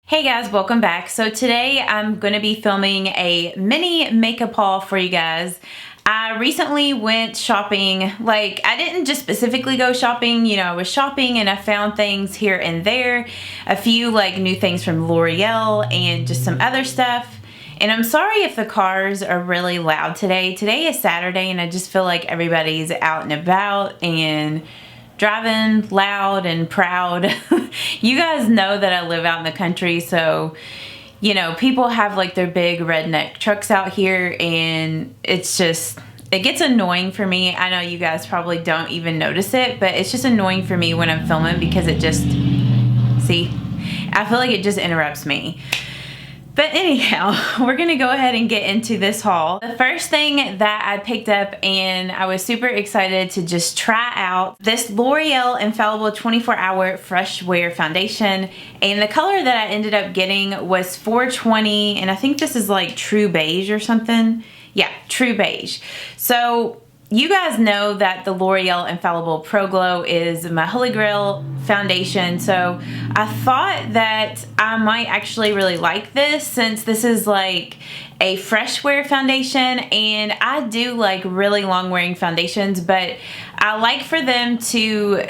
Hey guys, welcome back. So today I'm going to be filming a mini makeup haul for you guys. I recently went shopping. Like, I didn't just specifically go shopping, you know, I was shopping and I found things here and there. A few like new things from L'Oreal and just some other stuff. And I'm sorry if the cars are really loud today. Today is Saturday and I just feel like everybody's out and about and driving loud and proud. You guys know that I live out in the country, so you know, people have like their big redneck trucks out here and it gets annoying for me. I know you guys probably don't even notice it, but it's just annoying for me when I'm filming because I feel like it just interrupts me. But anyhow, we're gonna go ahead and get into this haul. The first thing that I picked up, and I was super excited to just try out, this L'Oreal Infallible 24-Hour Fresh Wear Foundation. And the color that I ended up getting was 420, and I think this is like True Beige or something. Yeah, True Beige. So you guys know that the L'Oreal Infallible Pro Glow is my holy grail foundation, so I thought that I might actually really like this since this is like a fresh wear foundation, and I do like really long wearing foundations, but I like for them to,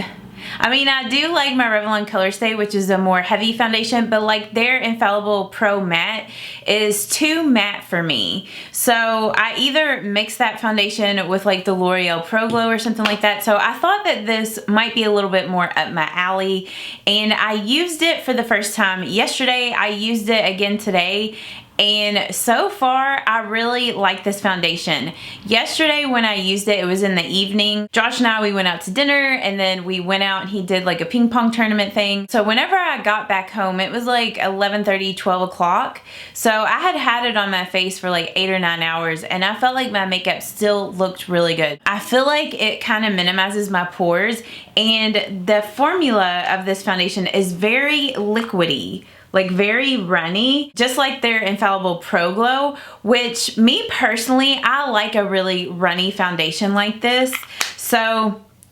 I do like my Revlon Color Stay, which is a more heavy foundation, but like their Infallible Pro Matte is too matte for me. So I either mix that foundation with like the L'Oreal Pro Glow or something like that. So I thought that this might be a little bit more up my alley, and I used it for the first time yesterday. I used it again today. And so far, I really like this foundation. Yesterday when I used it, it was in the evening. Josh and I, we went out to dinner and then we went out and he did like a ping pong tournament thing. So whenever I got back home, it was like 11:30, 12 o'clock. So I had it on my face for like 8 or 9 hours and I felt like my makeup still looked really good. I feel like it kind of minimizes my pores, and the formula of this foundation is very liquidy. Like very runny, just like their Infallible Pro Glow, which me personally, I like a really runny foundation like this.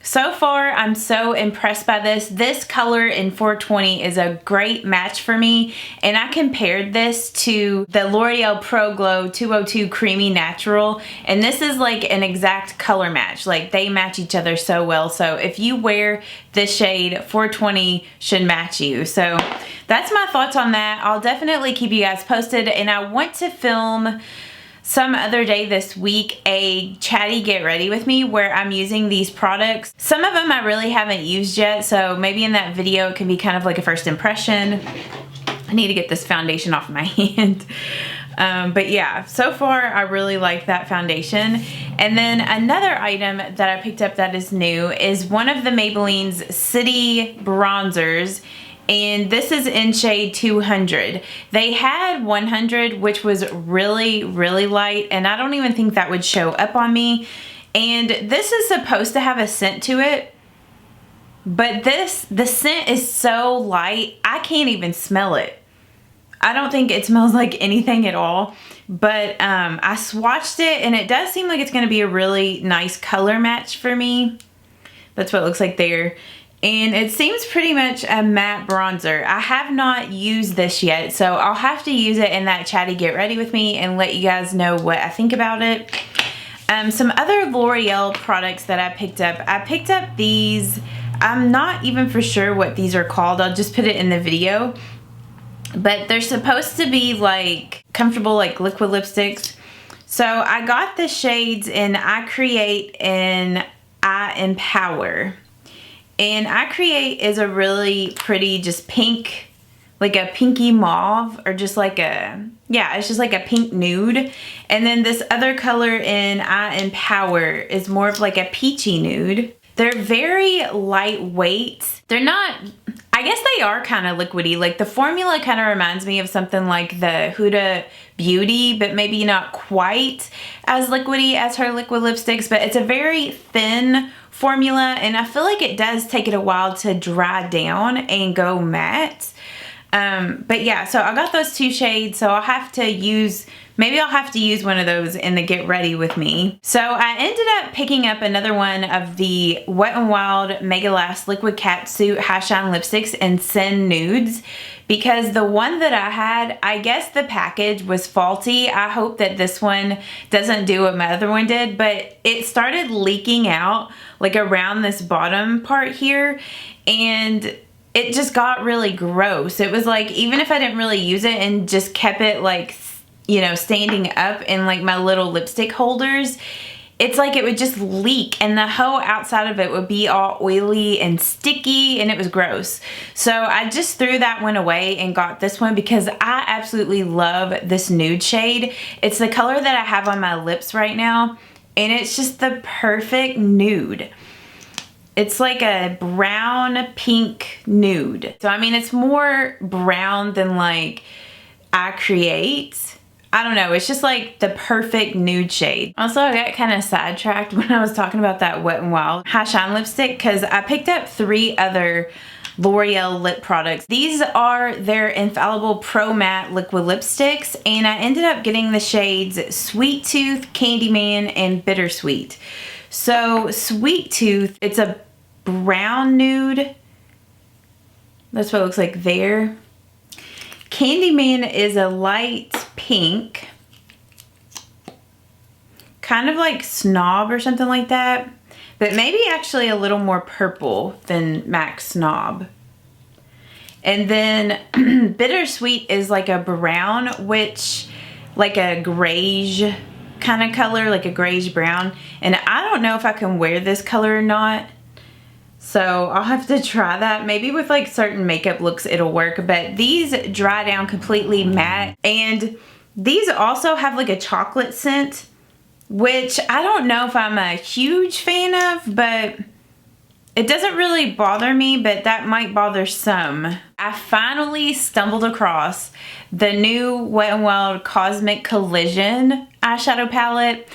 So far, I'm so impressed by this. This color in 420 is a great match for me, and I compared this to the L'Oreal Pro Glow 202 Creamy Natural, and this is like an exact color match. Like they match each other so well. So if you wear this shade, 420 should match you. So that's my thoughts on that. I'll definitely keep you guys posted, and I want to film some other day this week a chatty get ready with me where I'm using these products. Some of them I really haven't used yet, so maybe in that video it can be kind of like a first impression. I need to get this foundation off my hand. But yeah, so far I really like that foundation. And then another item that I picked up that is new is one of the Maybelline's City bronzers. And this is in shade 200. They had 100, which was really, really light, and I don't even think that would show up on me. And this is supposed to have a scent to it, but the scent is so light, I can't even smell it. I don't think it smells like anything at all, but I swatched it, and it does seem like it's gonna be a really nice color match for me. That's what it looks like there. And it seems pretty much a matte bronzer. I have not used this yet, so I'll have to use it in that chatty get ready with me and let you guys know what I think about it. Some other L'Oreal products that I picked up these. I'm not even for sure what these are called. I'll just put it in the video. But they're supposed to be like comfortable like liquid lipsticks. So I got the shades in I Create and I Empower. And I Create is a really pretty just pink, like a pinky mauve, or just like it's just like a pink nude. And then this other color in I Empower is more of like a peachy nude. They're very lightweight. They're not, I guess they are kind of liquidy. Like the formula kind of reminds me of something like the Huda Beauty, but maybe not quite as liquidy as her liquid lipsticks, but it's a very thin formula, and I feel like it does take it a while to dry down and go matte. But yeah, so I got those 2 shades, so I'll have to use, maybe I'll have to use one of those in the Get Ready With Me. So I ended up picking up another one of the Wet n Wild Mega Last Liquid Catsuit High Shine Lipsticks in Sin Nudes, because the one that I had, I guess the package was faulty. I hope that this one doesn't do what my other one did, but it started leaking out like around this bottom part here, and it just got really gross. It was like, even if I didn't really use it and just kept it like, you know, standing up in like my little lipstick holders, it's like it would just leak and the whole outside of it would be all oily and sticky, and it was gross. So I just threw that one away and got this one because I absolutely love this nude shade. It's the color that I have on my lips right now, and it's just the perfect nude. It's like a brown pink nude. So I mean, it's more brown than like I Create. I don't know, it's just like the perfect nude shade. Also, I got kind of sidetracked when I was talking about that Wet n Wild High Shine lipstick because I picked up 3 other L'Oreal lip products. These are their Infallible Pro Matte liquid lipsticks, and I ended up getting the shades Sweet Tooth, Candyman, and Bittersweet. So Sweet Tooth, it's a brown nude. That's what it looks like there. Candyman is a light pink, kind of like Snob or something like that, but maybe actually a little more purple than MAC Snob. And then Bittersweet is like a brown, which like a grayish kind of color, like a grayish brown. And I don't know if I can wear this color or not, so I'll have to try that. Maybe with like certain makeup looks it'll work, but these dry down completely matte. And these also have like a chocolate scent, which I don't know if I'm a huge fan of, but it doesn't really bother me, but that might bother some. I finally stumbled across the new Wet n Wild Cosmic Collision eyeshadow palette.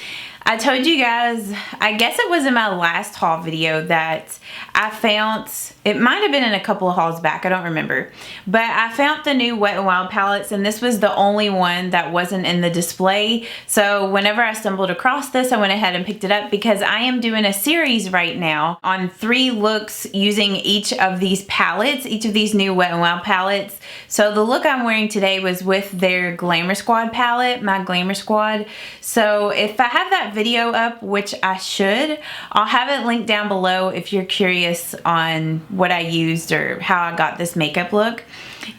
I told you guys, I guess it was in my last haul video that I found, it might have been in a couple of hauls back, I don't remember, but I found the new Wet n Wild palettes, and this was the only one that wasn't in the display. So whenever I stumbled across this, I went ahead and picked it up because I am doing a series right now on 3 looks using each of these palettes, each of these new Wet n Wild palettes. So the look I'm wearing today was with their Glamour Squad palette, my Glamour Squad. So if I have that video up, which I should, I'll have it linked down below if you're curious on what I used or how I got this makeup look.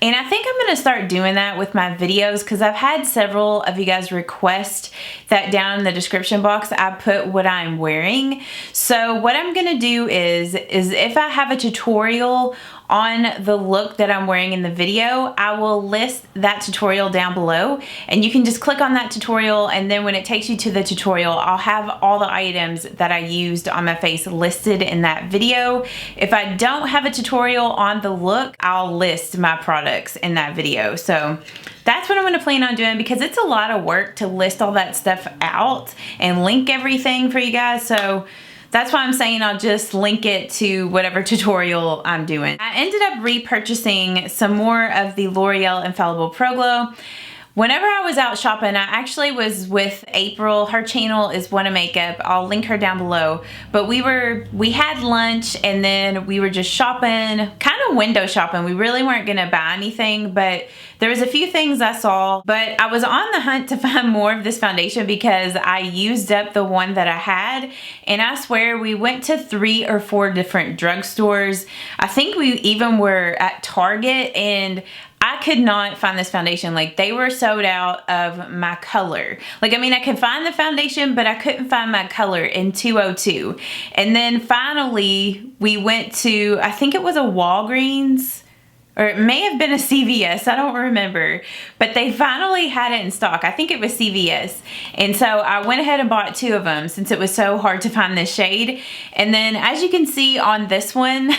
And I think I'm going to start doing that with my videos because I've had several of you guys request that down in the description box I put what I'm wearing. So what I'm going to do is if I have a tutorial on the look that I'm wearing in the video, I will list that tutorial down below, and you can just click on that tutorial, and then when it takes you to the tutorial, I'll have all the items that I used on my face listed in that video. If I don't have a tutorial on the look, I'll list my products in that video. So that's what I'm going to plan on doing because it's a lot of work to list all that stuff out and link everything for you guys. So that's why I'm saying I'll just link it to whatever tutorial I'm doing. I ended up repurchasing some more of the L'Oreal Infallible Pro Glow. Whenever I was out shopping, I actually was with April. Her channel is Wanna Makeup. I'll link her down below. But we had lunch and then we were just shopping, kind of window shopping. We really weren't gonna buy anything, but there was a few things I saw. But I was on the hunt to find more of this foundation because I used up the one that I had. And I swear we went to 3 or 4 different drugstores. I think we even were at Target, and I could not find this foundation. Like, they were sold out of my color. Like, I mean, I could find the foundation, but I couldn't find my color in 202. And then finally, we went to, I think it was a Walgreens, or it may have been a CVS, I don't remember. But they finally had it in stock. I think it was CVS. And so I went ahead and bought 2 of them since it was so hard to find this shade. And then as you can see on this one,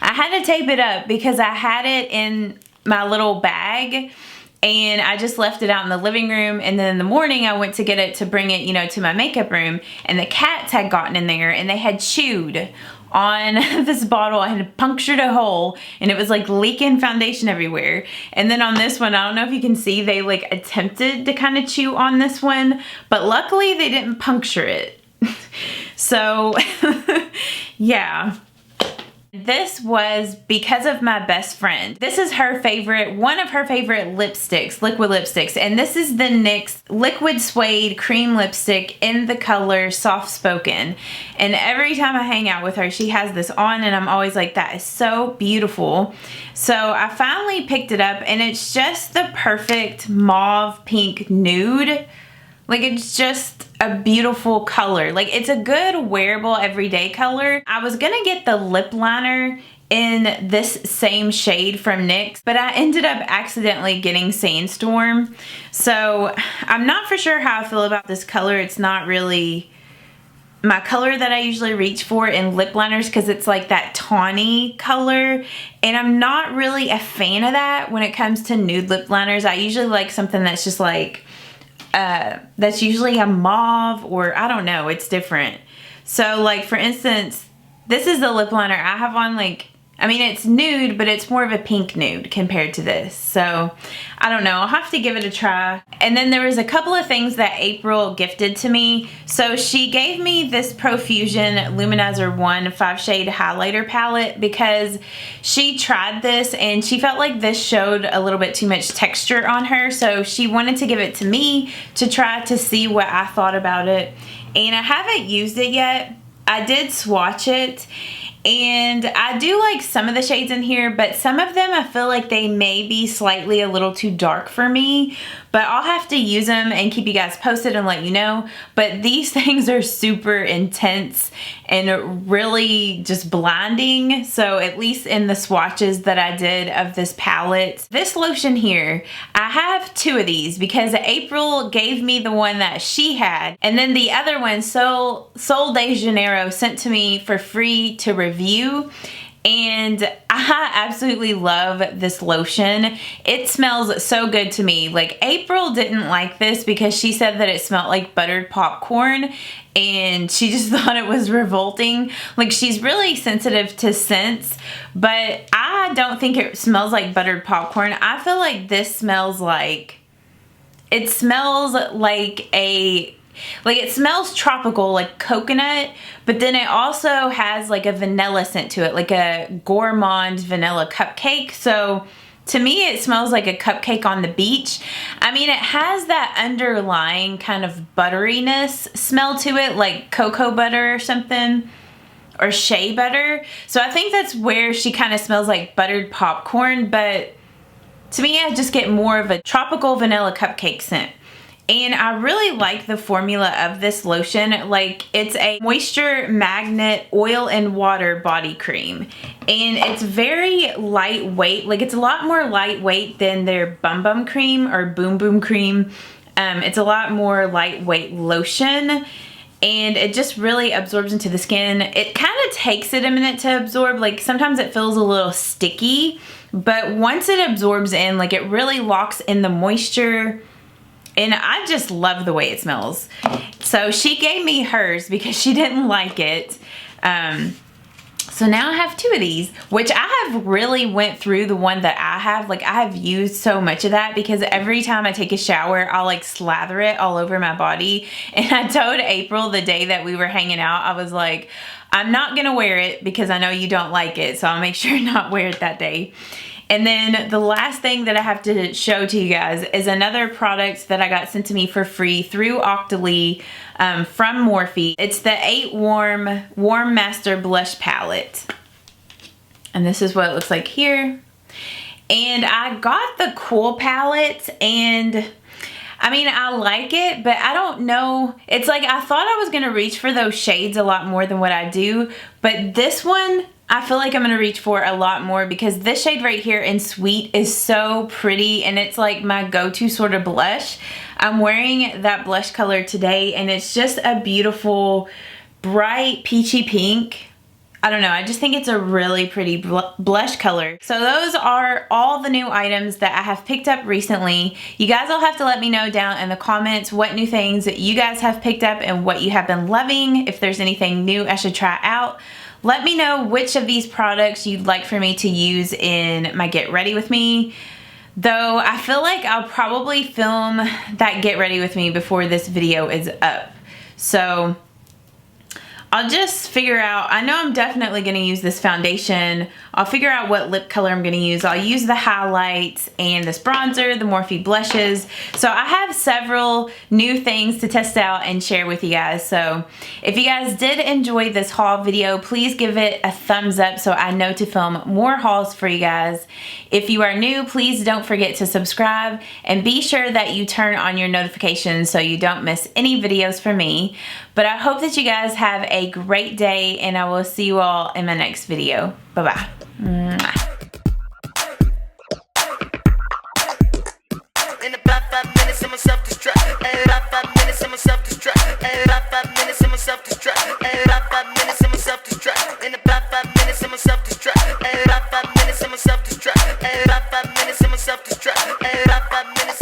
I had to tape it up because I had it in my little bag and I just left it out in the living room, and then in the morning I went to get it to bring it, you know, to my makeup room, and the cats had gotten in there and they had chewed on this bottle. I had punctured a hole and it was like leaking foundation everywhere. And then on this one, I don't know if you can see, they like attempted to kind of chew on this one, but luckily they didn't puncture it. So yeah. This was because of my best friend. This is her favorite, one of her favorite lipsticks, liquid lipsticks. And this is the NYX Liquid Suede Cream Lipstick in the color Soft Spoken. And every time I hang out with her, she has this on and I'm always like, that is so beautiful. So I finally picked it up and it's just the perfect mauve pink nude. Like, it's just a beautiful color. Like, it's a good wearable everyday color. I was gonna get the lip liner in this same shade from NYX, but I ended up accidentally getting Sandstorm. So I'm not for sure how I feel about this color. It's not really my color that I usually reach for in lip liners because it's like that tawny color, and I'm not really a fan of that when it comes to nude lip liners. I usually like something that's just like that's usually a mauve, or I don't know, it's different. So like for instance, this is the lip liner I have on. Like, I mean, it's nude, but it's more of a pink nude compared to this. So I don't know, I'll have to give it a try. And then there was a couple of things that April gifted to me. So she gave me this Profusion Luminizer 1 5 shade highlighter palette because she tried this and she felt like this showed a little bit too much texture on her. So she wanted to give it to me to try to see what I thought about it. And I haven't used it yet. I did swatch it. And I do like some of the shades in here, but some of them I feel like they may be slightly a little too dark for me. But I'll have to use them and keep you guys posted and let you know. But these things are super intense and really just blinding. So at least in the swatches that I did of this palette. This lotion here, I have 2 of these because April gave me the one that she had. And then the other one, Sol de Janeiro, sent to me for free to review. And I absolutely love this lotion. It smells so good to me. Like, April didn't like this because she said that it smelled like buttered popcorn and she just thought it was revolting. Like, she's really sensitive to scents, but I don't think it smells like buttered popcorn. I feel like this smells like, it smells like it smells tropical, like coconut, but then it also has like a vanilla scent to it, like a gourmand vanilla cupcake. So to me, it smells like a cupcake on the beach. I mean, it has that underlying kind of butteriness smell to it, like cocoa butter or something, or shea butter. So I think that's where she kind of smells like buttered popcorn, but to me, I just get more of a tropical vanilla cupcake scent. And I really like the formula of this lotion. Like, it's a moisture magnet oil and water body cream. And it's very lightweight. Like, it's a lot more lightweight than their Bum Bum cream or Boom Boom cream. It's a lot more lightweight lotion. And it just really absorbs into the skin. It kind of takes it a minute to absorb. Like, sometimes it feels a little sticky. But once it absorbs in, like, it really locks in the moisture. And I just love the way it smells. So she gave me hers because she didn't like it. So now I have 2 of these, which I have really went through the one that I have. Like, I have used so much of that because every time I take a shower, I'll like slather it all over my body. And I told April the day that we were hanging out, I was like, I'm not gonna wear it because I know you don't like it. So I'll make sure not wear it that day. And then the last thing that I have to show to you guys is another product that I got sent to me for free through Octoly from Morphe. It's the 8 Warm Master Blush Palette. And this is what it looks like here. And I got the Cool palette, and I mean, I like it, but I don't know. It's like, I thought I was gonna reach for those shades a lot more than what I do, but this one, I feel like I'm gonna reach for a lot more because this shade right here in Sweet is so pretty, and it's like my go-to sort of blush. I'm wearing that blush color today, and it's just a beautiful, bright peachy pink. I don't know, I just think it's a really pretty blush color. So those are all the new items that I have picked up recently. You guys will have to let me know down in the comments what new things that you guys have picked up and what you have been loving. If there's anything new I should try out. Let me know which of these products you'd like for me to use in my Get Ready With Me. Though I feel like I'll probably film that Get Ready With Me before this video is up. So I'll just figure out, I know I'm definitely going to use this foundation. I'll figure out what lip color I'm going to use. I'll use the highlights and this bronzer, the Morphe blushes. So I have several new things to test out and share with you guys. So if you guys did enjoy this haul video, please give it a thumbs up so I know to film more hauls for you guys. If you are new, please don't forget to subscribe and be sure that you turn on your notifications so you don't miss any videos from me. But I hope that you guys have a great day and I will see you all in my next video. Bye-bye. In about 5 minutes, I'ma self-destruct. About 5 minutes, I'ma self-destruct. About 5 minutes, I'ma self-destruct. About 5 minutes, I'ma self-destruct. In about 5 minutes, I'ma self-destruct. About 5 minutes, I'ma self-destruct. About 5 minutes, I'ma self-destruct. About 5 minutes.